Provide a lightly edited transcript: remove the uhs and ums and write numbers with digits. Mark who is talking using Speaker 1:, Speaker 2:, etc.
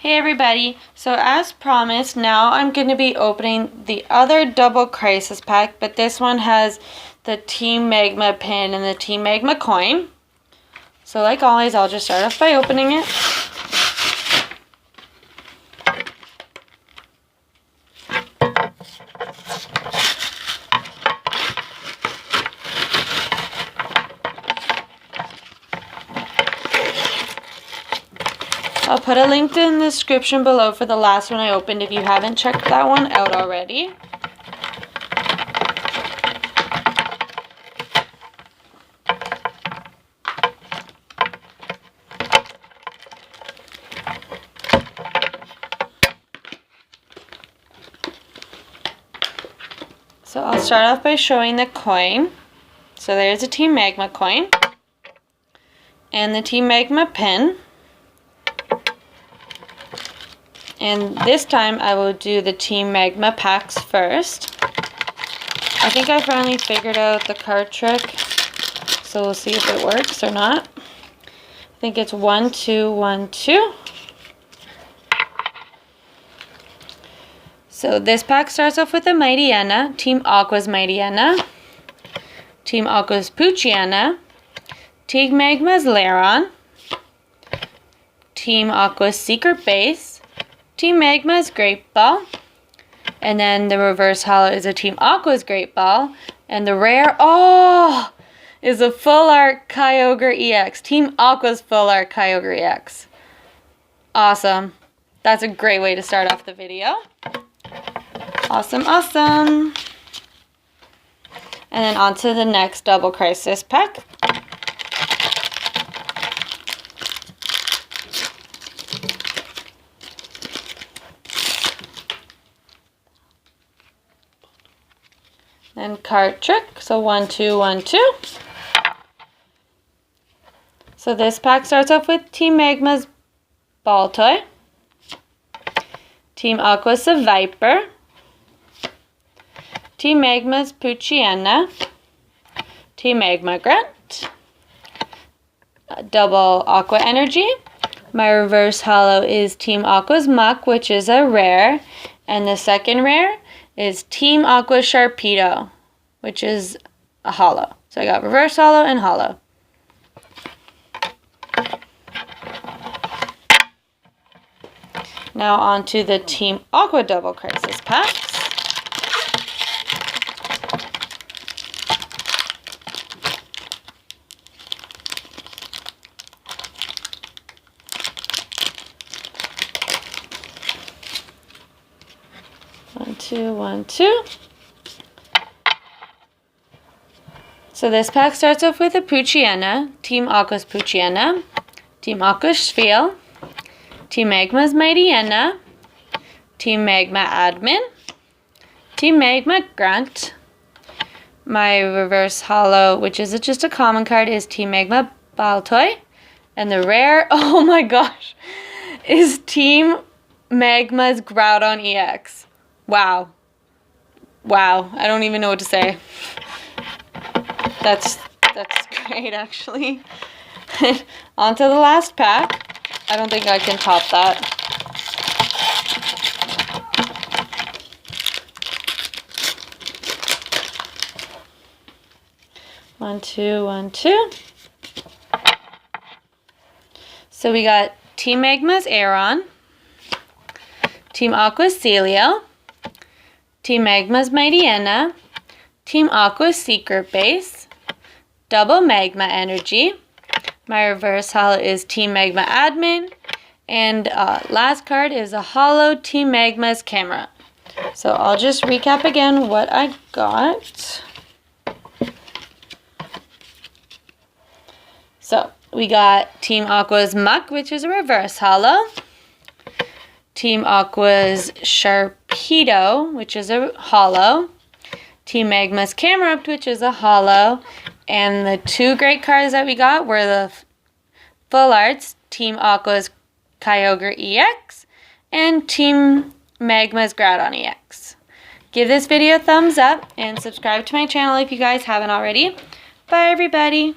Speaker 1: Hey everybody, so as promised, now I'm going to be opening the other double crisis pack, but this one has the Team Magma pin and the Team Magma coin. So like always, I'll just start off by opening it. I'll put a link in the description below for the last one I opened if you haven't checked that one out already. So I'll start off by showing the coin. So there's a Team Magma coin and the Team Magma pin. And this time I will do the Team Magma packs first. I think I finally figured out the card trick, so we'll see if it works or not. I think it's 1, 2, 1, 2. So this pack starts off with a Mightyena, Team Aqua's Mightyena, Team Aqua's Poochyena, Team Magma's Lairon, Team Aqua's Secret Base, Team Magma's Great Ball, and then the reverse holo is a Team Aqua's Great Ball, and the rare, is a Full Art Kyogre EX, Team Aqua's Full Art Kyogre EX. Awesome. That's a great way to start off the video. Awesome, awesome. And then on to the next double crisis pack. And card trick, so 1, 2, 1, 2. So this pack starts off with Team Magma's Baltoy, Team Aqua's Viper, Team Magma's Poochyena, Team Magma Grunt, double Aqua Energy. My reverse holo is Team Aqua's Muck, which is a rare, and the second rare is Team Aqua's Sharpedo, which is a holo. So I got reverse holo and holo. Now on to the Team Aqua double crisis packs. One, two, 1, 2. So this pack starts off with a Poochyena, Team Aqua's Poochyena, Team Aqua's Spheal, Team Magma's Mightyena, Team Magma Admin, Team Magma Grunt. My reverse holo, which is just a common card, is Team Magma Baltoy. And the rare, oh my gosh, is Team Magma's Groudon EX. Wow. Wow. I don't even know what to say. That's great, actually. On to the last pack. I don't think I can top that. One, two, 1, 2. So we got Team Magma's Aeron, Team Aqua's Celio, Team Magma's Mightyena, Team Aqua's Secret Base, double Magma Energy. My reverse holo is Team Magma Admin, and last card is a holo Team Magma's Camera. So I'll just recap again what I got. So we got Team Aqua's Muck, which is a reverse holo. Team Aqua's Sharpedo, which is a holo. Team Magma's Camerupt, which is a holo. And the two great cards that we got were the Full Arts, Team Aqua's Kyogre EX, and Team Magma's Groudon EX. Give this video a thumbs up and subscribe to my channel if you guys haven't already. Bye everybody!